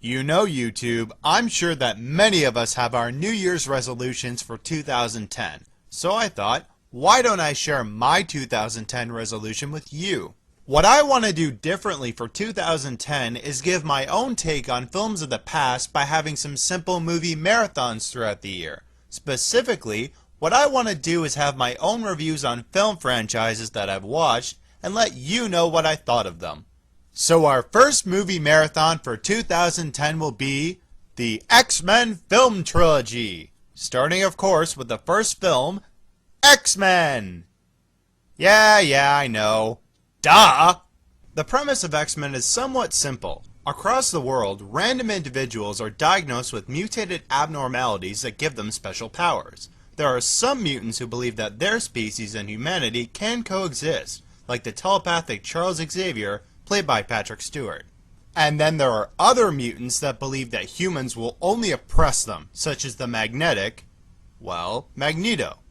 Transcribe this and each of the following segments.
You know, YouTube, I'm sure that many of us have our New Year's resolutions for 2010. So I thought, why don't I share my 2010 resolution with you? What I want to do differently for 2010 is give my own take on films of the past by having some simple movie marathons throughout the year. Specifically, what I want to do is have my own reviews on film franchises that I've watched and let you know what I thought of them. So our first movie marathon for 2010 will be the X-Men film trilogy, starting of course with the first film, X-Men! Yeah, I know. Duh! The premise of X-Men is somewhat simple. Across the world, random individuals are diagnosed with mutated abnormalities that give them special powers. There are some mutants who believe that their species and humanity can coexist, like the telepathic Charles Xavier, played by Patrick Stewart. And then there are other mutants that believe that humans will only oppress them, such as the Magneto,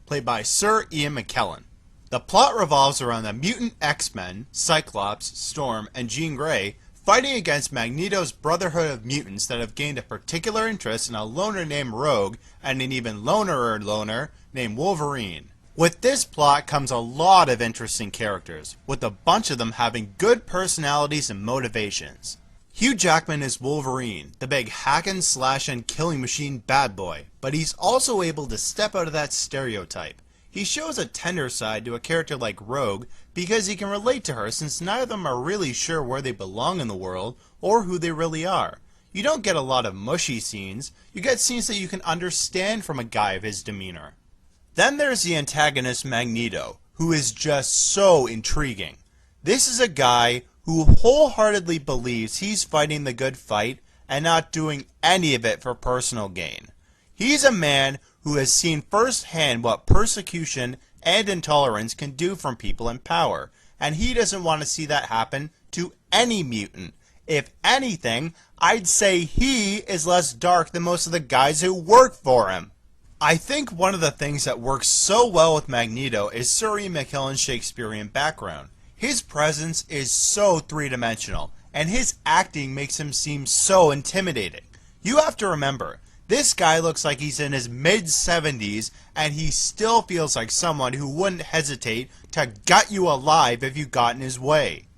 played by Sir Ian McKellen. The plot revolves around the mutant X-Men, Cyclops, Storm, and Jean Grey, fighting against Magneto's Brotherhood of Mutants that have gained a particular interest in a loner named Rogue and an even lonerer loner named Wolverine. With this plot comes a lot of interesting characters, with a bunch of them having good personalities and motivations. Hugh Jackman is Wolverine, the big hack and slash and killing machine bad boy, but he's also able to step out of that stereotype. He shows a tender side to a character like Rogue because he can relate to her since neither of them are really sure where they belong in the world or who they really are. You don't get a lot of mushy scenes, you get scenes that you can understand from a guy of his demeanor. Then there's the antagonist Magneto, who is just so intriguing. This is a guy who wholeheartedly believes he's fighting the good fight and not doing any of it for personal gain. He's a man who has seen firsthand what persecution and intolerance can do from people in power, and he doesn't want to see that happen to any mutant. If anything, I'd say he is less dark than most of the guys who work for him. I think one of the things that works so well with Magneto is Sir Ian McKellen's Shakespearean background. His presence is so three-dimensional, and his acting makes him seem so intimidating. You have to remember, this guy looks like he's in his mid-70s, and he still feels like someone who wouldn't hesitate to gut you alive if you got in his way.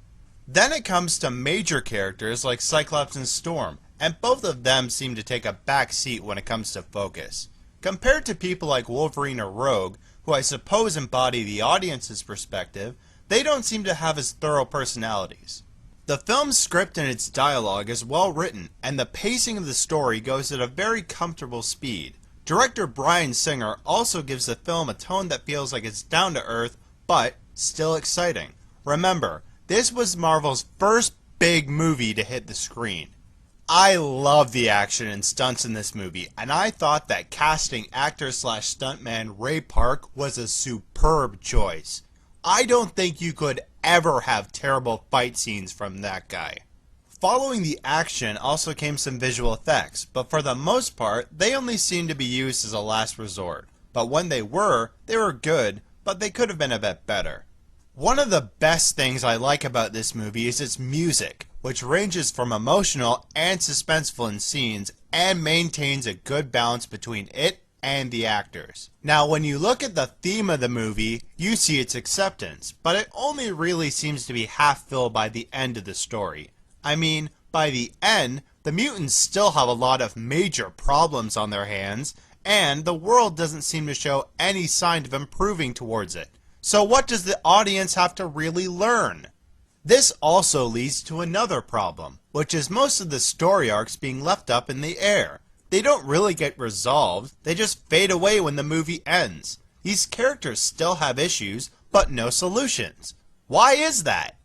Then it comes to major characters like Cyclops and Storm, and both of them seem to take a back seat when it comes to focus. Compared to people like Wolverine or Rogue, who I suppose embody the audience's perspective, they don't seem to have as thorough personalities. The film's script and its dialogue is well written, and the pacing of the story goes at a very comfortable speed. Director Bryan Singer also gives the film a tone that feels like it's down to earth, but still exciting. Remember, this was Marvel's first big movie to hit the screen. I love the action and stunts in this movie, and I thought that casting actor/stuntman Ray Park was a superb choice. I don't think you could ever have terrible fight scenes from that guy. Following the action also came some visual effects, but for the most part, they only seemed to be used as a last resort. But when they were good, but they could have been a bit better. One of the best things I like about this movie is its music, which ranges from emotional and suspenseful in scenes and maintains a good balance between it and the actors. Now when you look at the theme of the movie, you see its acceptance, but it only really seems to be half filled by the end of the story. I mean, by the end, the mutants still have a lot of major problems on their hands, and the world doesn't seem to show any sign of improving towards it. So what does the audience have to really learn? This also leads to another problem, which is most of the story arcs being left up in the air. They don't really get resolved, they just fade away when the movie ends. These characters still have issues, but no solutions. Why is that?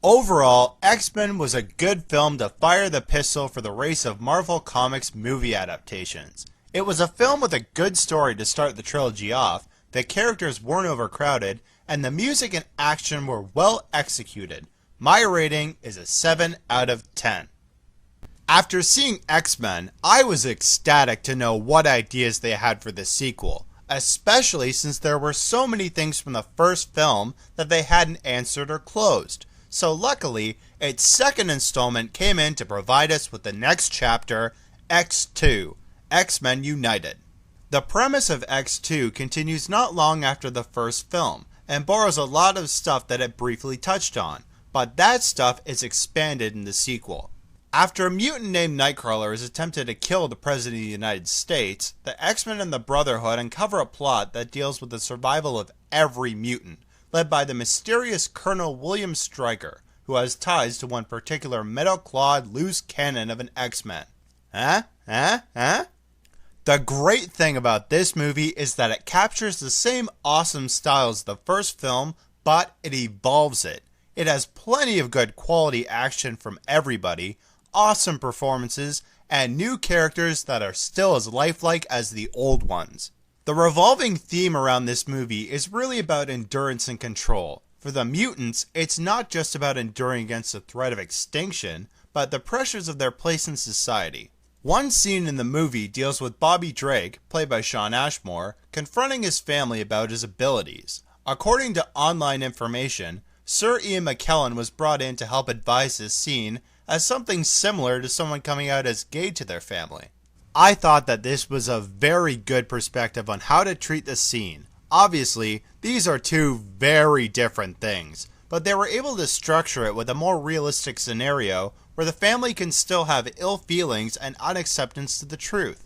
Overall, X-Men was a good film to fire the pistol for the race of Marvel Comics movie adaptations. It was a film with a good story to start the trilogy off, the characters weren't overcrowded, and the music and action were well executed. My rating is a 7 out of 10. After seeing X-Men, I was ecstatic to know what ideas they had for the sequel, especially since there were so many things from the first film that they hadn't answered or closed. So luckily, its second installment came in to provide us with the next chapter, X2, X-Men United. The premise of X2 continues not long after the first film, and borrows a lot of stuff that it briefly touched on, but that stuff is expanded in the sequel. After a mutant named Nightcrawler is attempted to kill the President of the United States, the X-Men and the Brotherhood uncover a plot that deals with the survival of every mutant, led by the mysterious Colonel William Stryker, who has ties to one particular metal-clawed loose cannon of an X-Men. The great thing about this movie is that it captures the same awesome style as the first film, but it evolves it. It has plenty of good quality action from everybody, awesome performances, and new characters that are still as lifelike as the old ones. The revolving theme around this movie is really about endurance and control. For the mutants, it's not just about enduring against the threat of extinction, but the pressures of their place in society. One scene in the movie deals with Bobby Drake, played by Shawn Ashmore, confronting his family about his abilities. According to online information, Sir Ian McKellen was brought in to help advise this scene as something similar to someone coming out as gay to their family. I thought that this was a very good perspective on how to treat the scene. Obviously, these are two very different things, but they were able to structure it with a more realistic scenario where the family can still have ill feelings and unacceptance to the truth.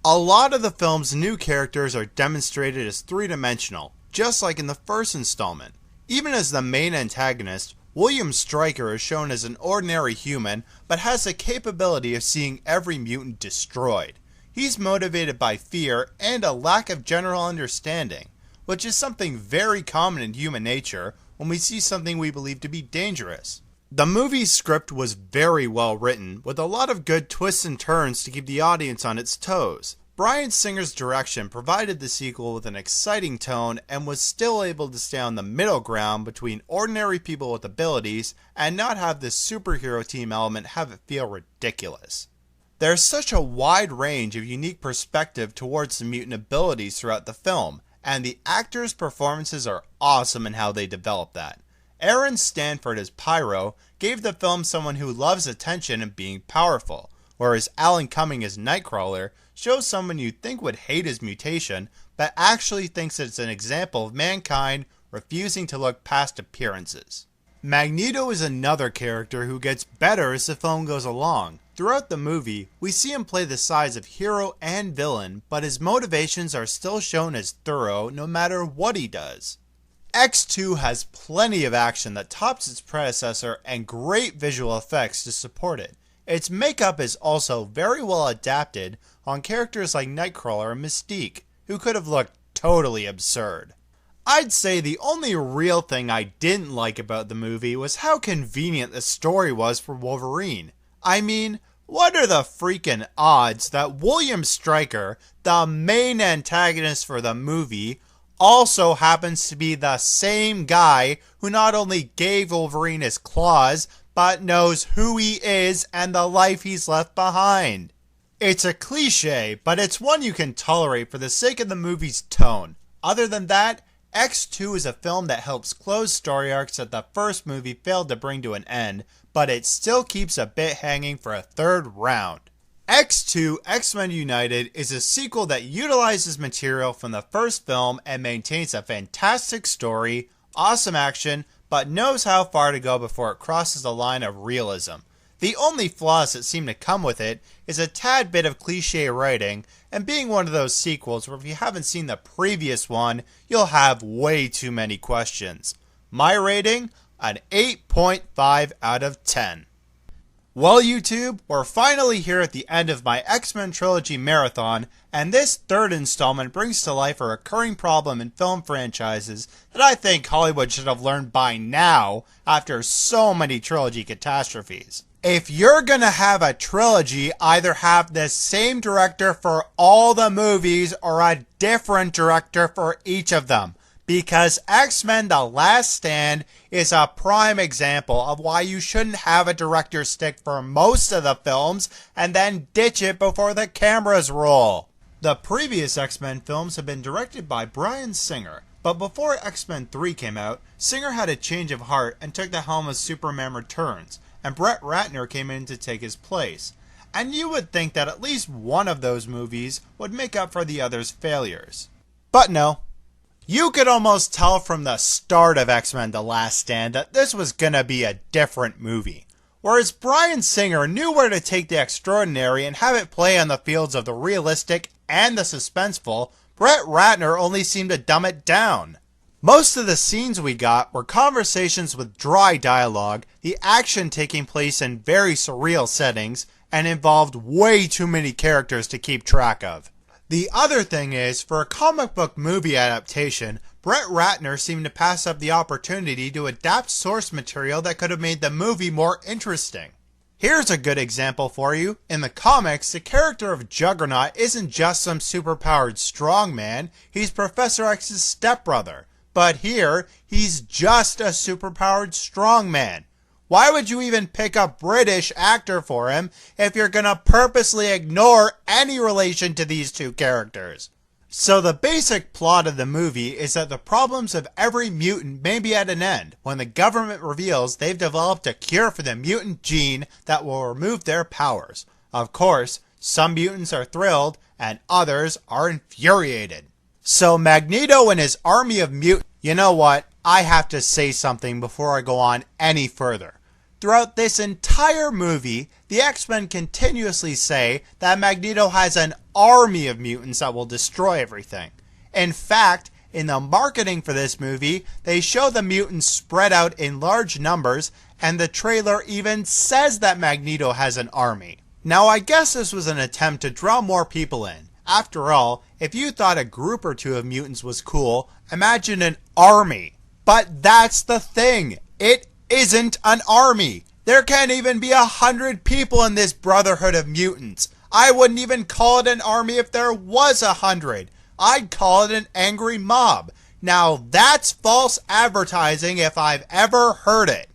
A lot of the film's new characters are demonstrated as three-dimensional, just like in the first installment. Even as the main antagonist, William Stryker is shown as an ordinary human, but has the capability of seeing every mutant destroyed. He's motivated by fear and a lack of general understanding, which is something very common in human nature when we see something we believe to be dangerous. The movie's script was very well written, with a lot of good twists and turns to keep the audience on its toes. Bryan Singer's direction provided the sequel with an exciting tone and was still able to stay on the middle ground between ordinary people with abilities and not have this superhero team element have it feel ridiculous. There's such a wide range of unique perspective towards the mutant abilities throughout the film, and the actors' performances are awesome in how they develop that. Aaron Stanford as Pyro gave the film someone who loves attention and being powerful, whereas Alan Cumming as Nightcrawler shows someone you'd think would hate his mutation, but actually thinks it's an example of mankind refusing to look past appearances. Magneto is another character who gets better as the film goes along. Throughout the movie, we see him play the sides of hero and villain, but his motivations are still shown as thorough no matter what he does. X2 has plenty of action that tops its predecessor and great visual effects to support it. Its makeup is also very well adapted on characters like Nightcrawler and Mystique, who could have looked totally absurd. I'd say the only real thing I didn't like about the movie was how convenient the story was for Wolverine. I mean, what are the freaking odds that William Stryker, the main antagonist for the movie, also happens to be the same guy who not only gave Wolverine his claws, but knows who he is and the life he's left behind. It's a cliche, but it's one you can tolerate for the sake of the movie's tone. Other than that, X2 is a film that helps close story arcs that the first movie failed to bring to an end, but it still keeps a bit hanging for a third round. X2 X-Men United is a sequel that utilizes material from the first film and maintains a fantastic story, awesome action, but knows how far to go before it crosses the line of realism. The only flaws that seem to come with it is a tad bit of cliche writing, and being one of those sequels where if you haven't seen the previous one, you'll have way too many questions. My rating? An 8.5 out of 10. Well, YouTube, we're finally here at the end of my X-Men Trilogy marathon, and this third installment brings to life a recurring problem in film franchises that I think Hollywood should have learned by now after so many trilogy catastrophes. If you're gonna have a trilogy, either have the same director for all the movies or a different director for each of them. Because X-Men The Last Stand is a prime example of why you shouldn't have a director stick for most of the films and then ditch it before the cameras roll. The previous X-Men films have been directed by Bryan Singer, But before X-Men 3 came out, Singer had a change of heart and took the helm of Superman Returns, and Brett Ratner came in to take his place. And you would think that at least one of those movies would make up for the other's failures. But no. You could almost tell from the start of X-Men The Last Stand that this was gonna be a different movie. Whereas Bryan Singer knew where to take the extraordinary and have it play on the fields of the realistic and the suspenseful, Brett Ratner only seemed to dumb it down. Most of the scenes we got were conversations with dry dialogue, the action taking place in very surreal settings, and involved way too many characters to keep track of. The other thing is, for a comic book movie adaptation, Brett Ratner seemed to pass up the opportunity to adapt source material that could have made the movie more interesting. Here's a good example for you. In the comics, the character of Juggernaut isn't just some superpowered strongman, he's Professor X's stepbrother. But here, he's just a superpowered strongman. Why would you even pick a British actor for him if you're gonna purposely ignore any relation to these two characters? So the basic plot of the movie is that the problems of every mutant may be at an end when the government reveals they've developed a cure for the mutant gene that will remove their powers. Of course, some mutants are thrilled and others are infuriated. So Magneto and his army of mutants... You know what? I have to say something before I go on any further. Throughout this entire movie, the X-Men continuously say that Magneto has an army of mutants that will destroy everything. In fact, in the marketing for this movie, they show the mutants spread out in large numbers, and the trailer even says that Magneto has an army. Now, I guess this was an attempt to draw more people in. After all, if you thought a group or two of mutants was cool, imagine an army. But that's the thing. It isn't an army. There can't even be 100 people in this Brotherhood of Mutants. I wouldn't even call it an army if there was 100. I'd call it an angry mob. Now that's false advertising if I've ever heard it.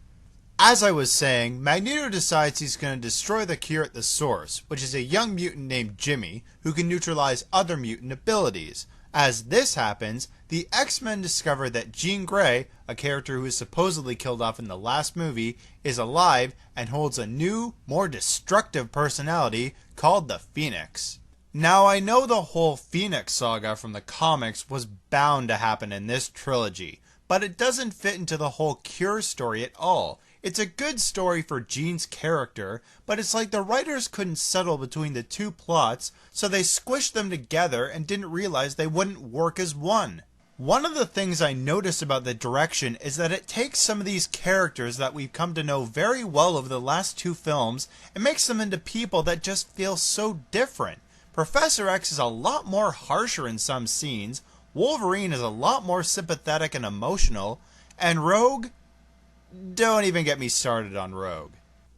As I was saying, Magneto decides he's going to destroy the cure at the source, which is a young mutant named Jimmy, who can neutralize other mutant abilities. As this happens, the X-Men discover that Jean Grey, a character who was supposedly killed off in the last movie, is alive and holds a new, more destructive personality called the Phoenix. Now, I know the whole Phoenix saga from the comics was bound to happen in this trilogy, but it doesn't fit into the whole Cure story at all. It's a good story for Jean's character, but it's like the writers couldn't settle between the two plots, so they squished them together and didn't realize they wouldn't work as one. One of the things I notice about the direction is that it takes some of these characters that we've come to know very well over the last two films and makes them into people that just feel so different. Professor X is a lot more harsher in some scenes, Wolverine is a lot more sympathetic and emotional, and Rogue? Don't even get me started on Rogue.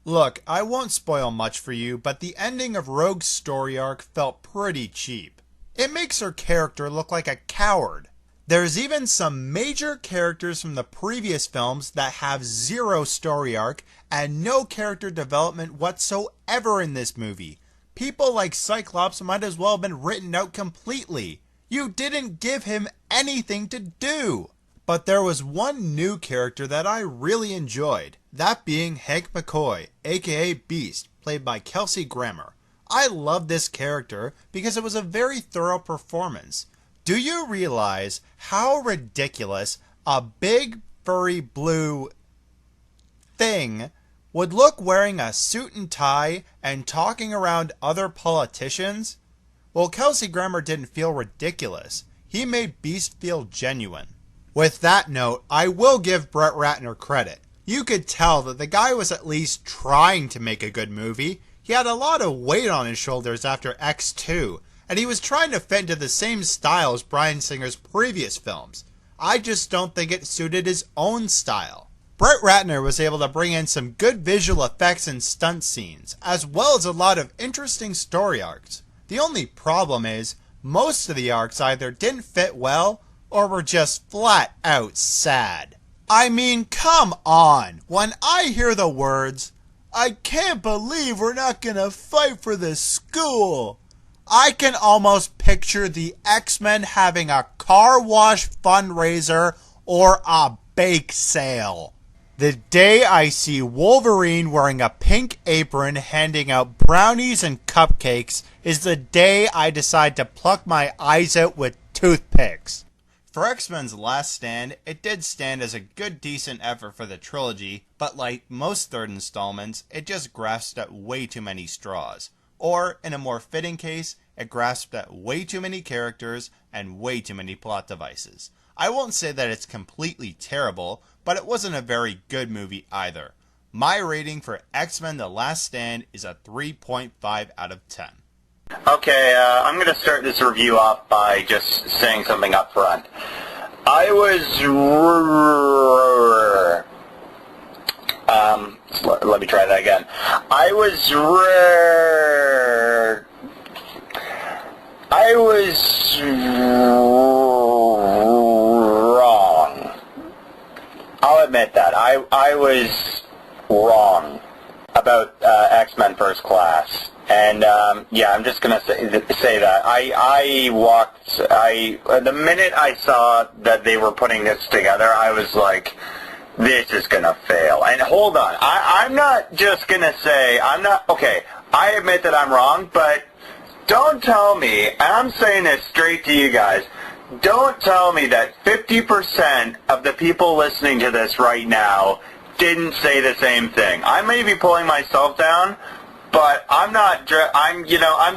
Look, I won't spoil much for you, but the ending of Rogue's story arc felt pretty cheap. It makes her character look like a coward. There's even some major characters from the previous films that have zero story arc and no character development whatsoever in this movie. People like Cyclops might as well have been written out completely. You didn't give him anything to do. But there was one new character that I really enjoyed, that being Hank McCoy, aka Beast, played by Kelsey Grammer. I love this character because it was a very thorough performance. Do you realize how ridiculous a big furry blue thing would look wearing a suit and tie and talking around other politicians? Well, Kelsey Grammer didn't feel ridiculous. He made Beast feel genuine. With that note, I will give Brett Ratner credit. You could tell that the guy was at least trying to make a good movie. He had a lot of weight on his shoulders after X2, and he was trying to fit into the same style as Bryan Singer's previous films. I just don't think it suited his own style. Brett Ratner was able to bring in some good visual effects and stunt scenes, as well as a lot of interesting story arcs. The only problem is, most of the arcs either didn't fit well, or were just flat out sad. I mean, come on! When I hear the words, "I can't believe we're not gonna fight for this school," I can almost picture the X-Men having a car wash fundraiser or a bake sale. The day I see Wolverine wearing a pink apron handing out brownies and cupcakes is the day I decide to pluck my eyes out with toothpicks. For X-Men's Last Stand, it did stand as a good decent effort for the trilogy, but like most third installments, it just grasped at way too many straws. Or, in a more fitting case, it grasped at way too many characters and way too many plot devices. I won't say that it's completely terrible, but it wasn't a very good movie either. My rating for X-Men The Last Stand is a 3.5 out of 10. Okay, I'm going to start this review off by just saying something up front. I was... let me try that again. I was wrong. I'll admit that. I was wrong about X-Men First Class. And, yeah, I'm just going to say that. The minute I saw that they were putting this together, I was like, this is going to fail. And hold on. I'm not just going to say, okay, I admit that I'm wrong, but don't tell me, and I'm saying this straight to you guys, don't tell me that 50% of the people listening to this right now didn't say the same thing. I may be pulling myself down, but I'm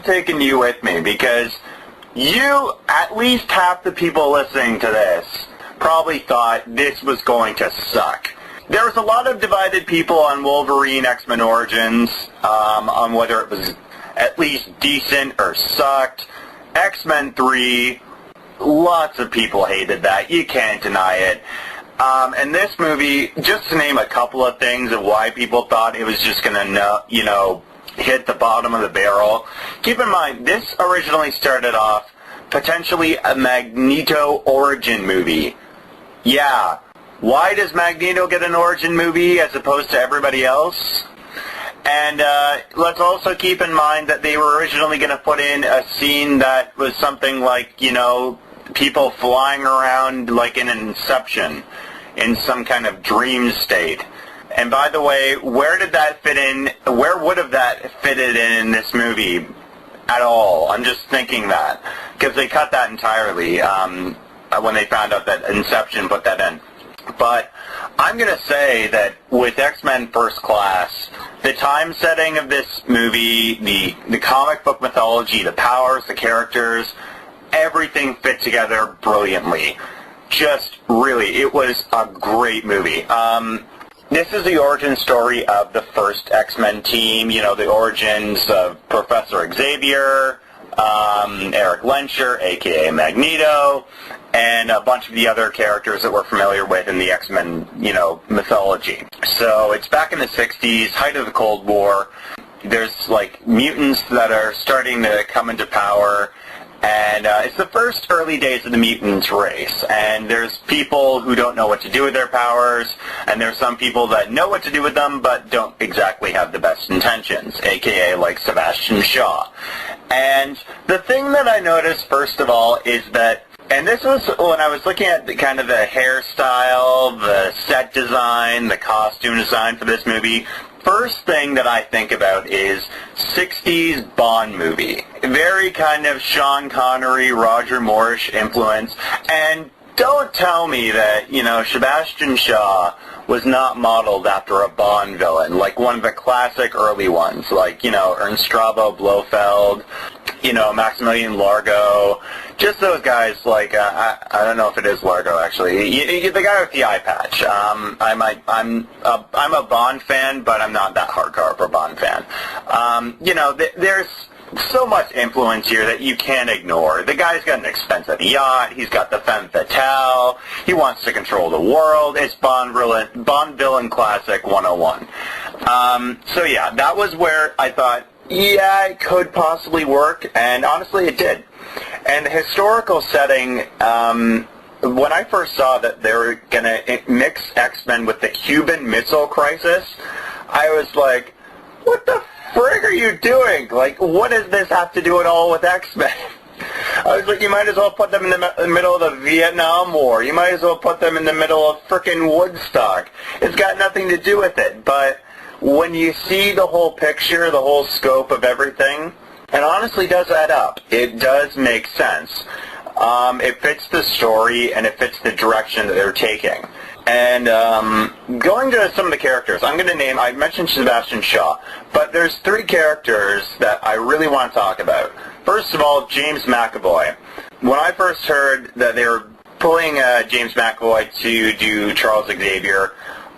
taking you with me, because you, at least half the people listening to this, probably thought this was going to suck. There was a lot of divided people on Wolverine X-Men Origins, on whether it was at least decent or sucked. X-Men 3, lots of people hated that. You can't deny it. And this movie, just to name a couple of things of why people thought it was just going to, hit the bottom of the barrel. Keep in mind, this originally started off potentially a Magneto origin movie. Yeah. Why does Magneto get an origin movie as opposed to everybody else? And let's also keep in mind that they were originally going to put in a scene that was something like, people flying around like in Inception, in some kind of dream state. And by the way, where did that fit in? Where would have that fitted in this movie at all? I'm just thinking that, because they cut that entirely when they found out that Inception put that in. But I'm going to say that with X-Men First Class, the time setting of this movie, the comic book mythology, the powers, the characters, everything fit together brilliantly. Just really, it was a great movie. This is the origin story of the first X-Men team, the origins of Professor Xavier, Eric Lensher, a.k.a. Magneto, and a bunch of the other characters that we're familiar with in the X-Men, mythology. So it's back in the 60s, height of the Cold War. There's, mutants that are starting to come into power. And it's the first early days of the mutants race, and there's people who don't know what to do with their powers, and there's some people that know what to do with them but don't exactly have the best intentions, aka like Sebastian Shaw. And the thing that I noticed first of all is that, and this was when I was looking at the hairstyle, the set design, the costume design for this movie, first thing that I think about is 60s Bond movie. Very kind of Sean Connery, Roger Moore-ish influence. And don't tell me that, Sebastian Shaw was not modeled after a Bond villain, like one of the classic early ones, like, Ernst Strabo, Blofeld, Maximilian Largo. Just those guys, I don't know if it is Largo, actually. The guy with the eye patch. I'm a Bond fan, but I'm not that hardcore of a Bond fan. There's so much influence here that you can't ignore. The guy's got an expensive yacht. He's got the femme fatale. He wants to control the world. It's Bond villain classic 101. So yeah, that was where I thought, yeah, it could possibly work, and honestly, it did. And the historical setting, when I first saw that they were going to mix X-Men with the Cuban Missile Crisis, I was like, what the frig are you doing? Like, what does this have to do at all with X-Men? I was like, you might as well put them in the middle of the Vietnam War. You might as well put them in the middle of frickin' Woodstock. It's got nothing to do with it. But when you see the whole picture, the whole scope of everything, it honestly does add up. It does make sense. It fits the story, and it fits the direction that they're taking. And going to some of the characters, I'm going to name, I mentioned Sebastian Shaw, but there's 3 characters that I really want to talk about. First of all, James McAvoy. When I first heard that they were pulling James McAvoy to do Charles Xavier,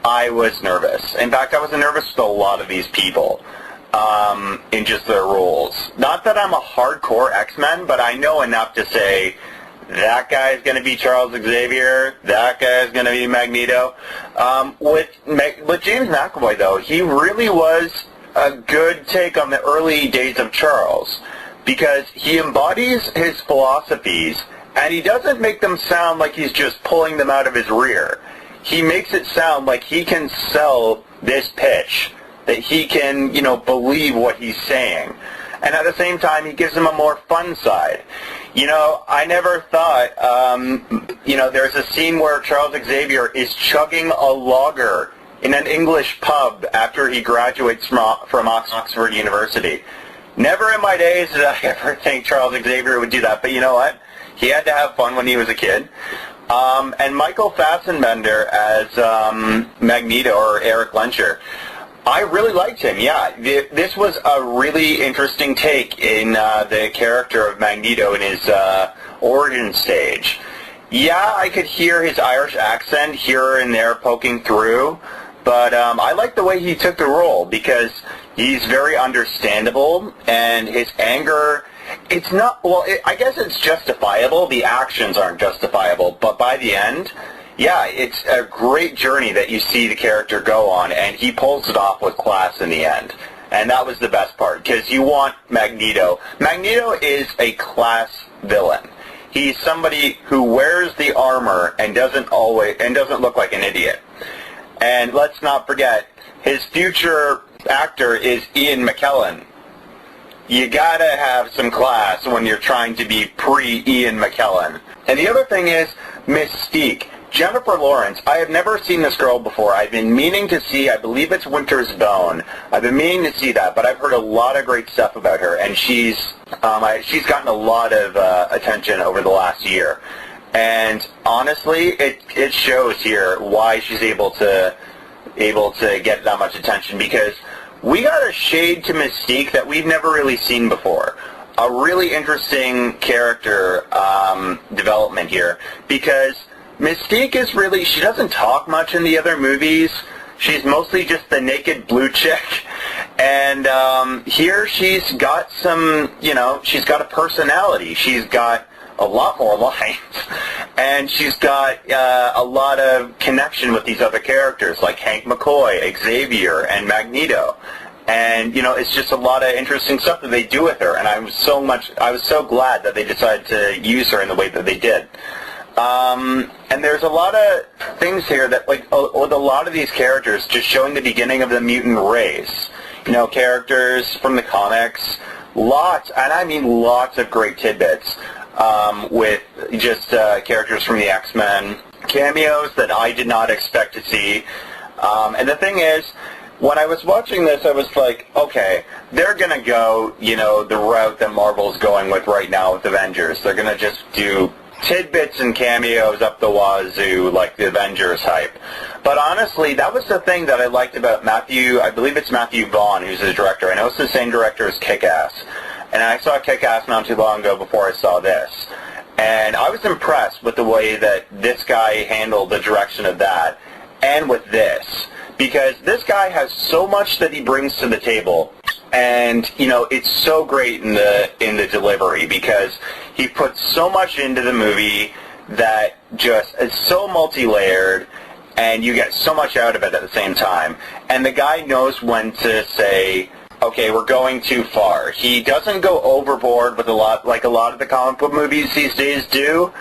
I was nervous. In fact, I was nervous with a lot of these people in just their roles. Not that I'm a hardcore X-Men, but I know enough to say, that guy's going to be Charles Xavier. That guy's going to be Magneto. With James McAvoy, though, he really was a good take on the early days of Charles, because he embodies his philosophies, and he doesn't make them sound like he's just pulling them out of his rear. He makes it sound like he can sell this pitch, that he can, believe what he's saying. And at the same time, he gives them a more fun side. I never thought, there's a scene where Charles Xavier is chugging a lager in an English pub after he graduates from Oxford University. Never in my days did I ever think Charles Xavier would do that, but you know what? He had to have fun when he was a kid. And Michael Fassbender as Magneto, or Eric Lencher, I really liked him, yeah. This was a really interesting take in the character of Magneto in his origin stage. Yeah, I could hear his Irish accent here and there poking through, but I like the way he took the role, because he's very understandable, and his anger, it's not, well, I guess it's justifiable. The actions aren't justifiable, but by the end, yeah, it's a great journey that you see the character go on, and he pulls it off with class in the end. And that was the best part, because you want Magneto. Magneto is a class villain. He's somebody who wears the armor and doesn't look like an idiot. And let's not forget, his future actor is Ian McKellen. You gotta have some class when you're trying to be pre-Ian McKellen. And the other thing is Mystique. Jennifer Lawrence, I have never seen this girl before. I've been meaning to see, I believe it's Winter's Bone. I've been meaning to see that, but I've heard a lot of great stuff about her, and she's gotten a lot of attention over the last year. And honestly, it shows here why she's able to get that much attention, because we got a shade to Mystique that we've never really seen before. A really interesting character development here, because Mystique is really, she doesn't talk much in the other movies. She's mostly just the naked blue chick. And here she's got some, she's got a personality. She's got a lot more lines. And she's got a lot of connection with these other characters, like Hank McCoy, Xavier, and Magneto. And, it's just a lot of interesting stuff that they do with her. And I was so glad that they decided to use her in the way that they did. And there's a lot of things here that, with a lot of these characters, just showing the beginning of the mutant race. Characters from the comics, lots, and I mean lots of great tidbits, with just characters from the X-Men, cameos that I did not expect to see. And the thing is, when I was watching this, I was like, okay, they're going to go, the route that Marvel's going with right now with Avengers. They're going to just do tidbits and cameos up the wazoo, like the Avengers hype. But honestly, that was the thing that I liked about I believe it's Matthew Vaughn, who's the director. I know it's the same director as Kick-Ass. And I saw Kick-Ass not too long ago before I saw this. And I was impressed with the way that this guy handled the direction of that, and with this. Because this guy has so much that he brings to the table, and it's so great in the delivery, because he puts so much into the movie that just is so multi-layered, and you get so much out of it at the same time. And the guy knows when to say, okay, we're going too far. He doesn't go overboard with a lot of the comic book movies these days do.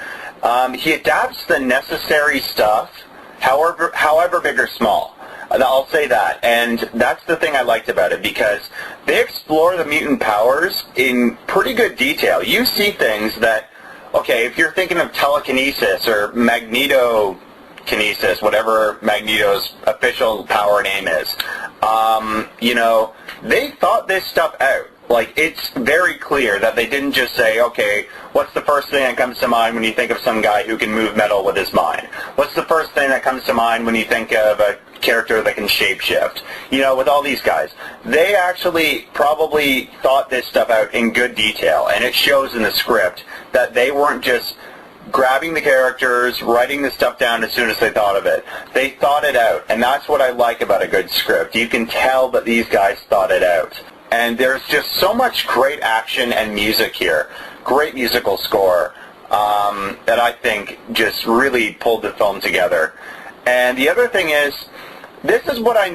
He adapts the necessary stuff, however big or small. I'll say that. And that's the thing I liked about it, because they explore the mutant powers in pretty good detail. You see things that, okay, if you're thinking of telekinesis or magnetokinesis, whatever Magneto's official power name is, you know, they thought this stuff out. Like, it's very clear that they didn't just say, okay, what's the first thing that comes to mind when you think of some guy who can move metal with his mind? What's the first thing that comes to mind when you think of a character that can shapeshift? You know, with all these guys, they actually probably thought this stuff out in good detail, and it shows in the script that they weren't just grabbing the characters, writing the stuff down as soon as they thought of it. They thought it out, and that's what I like about a good script. You can tell that these guys thought it out. And there's just so much great action and music here. Great musical score that I think just really pulled the film together. And the other thing is, this is what I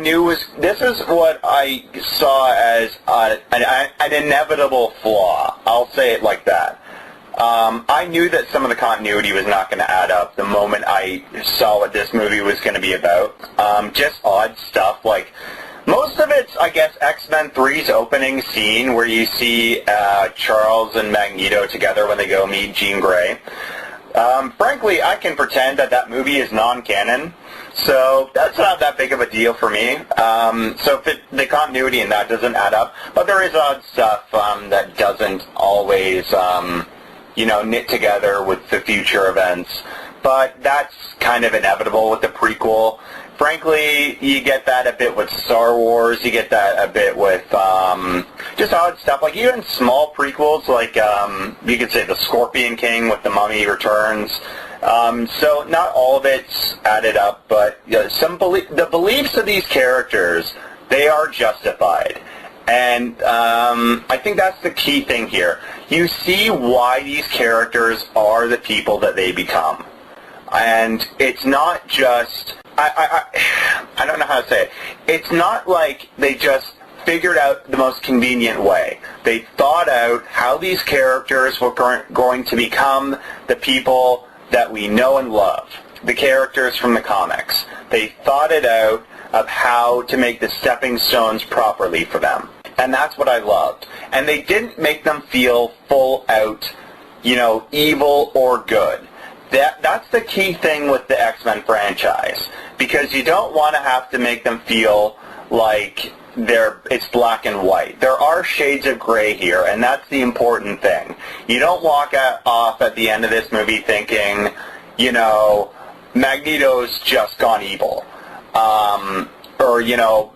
saw as an inevitable flaw. I'll say it like that. I knew that some of the continuity was not going to add up the moment I saw what this movie was going to be about. Just odd stuff, like most of it's, I guess, X-Men 3's opening scene where you see Charles and Magneto together when they go meet Jean Grey. Frankly, I can pretend that movie is non-canon, so that's not that big of a deal for me. So if the continuity in that doesn't add up, but there is odd stuff that doesn't always, you know, knit together with the future events. But that's kind of inevitable with the prequel. Frankly, you get that a bit with Star Wars. You get that a bit with just odd stuff. Like even small prequels, like you could say The Scorpion King with The Mummy Returns. So not all of it's added up, but you know, the beliefs of these characters, they are justified. And I think that's the key thing here. You see why these characters are the people that they become. And it's not just, I don't know how to say it. It's not like they just figured out the most convenient way. They thought out how these characters were going to become the people that we know and love, the characters from the comics. They thought it out of how to make the stepping stones properly for them. And that's what I loved. And they didn't make them feel full out, you know, evil or good. That's the key thing with the X-Men franchise, because you don't want to have to make them feel like it's black and white. There are shades of gray here, and that's the important thing. You don't walk off at the end of this movie thinking, you know, Magneto's just gone evil, or you know,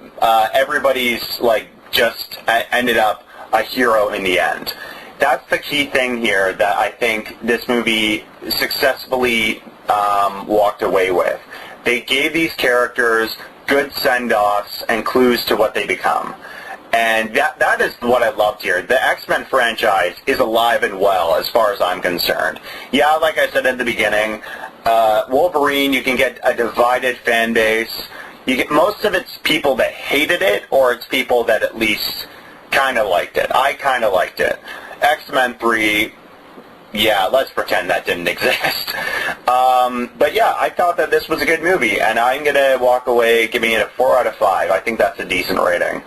everybody's like just ended up a hero in the end. That's the key thing here that I think this movie successfully walked away with. They gave these characters good send-offs and clues to what they become. And that is what I loved here. The X-Men franchise is alive and well as far as I'm concerned. Yeah, like I said at the beginning, Wolverine, you can get a divided fan base. You get most of it's people that hated it, or it's people that at least kind of liked it. I kind of liked it. X-Men 3, yeah, let's pretend that didn't exist. But yeah, I thought that this was a good movie, and I'm going to walk away giving it a 4 out of 5. I think that's a decent rating.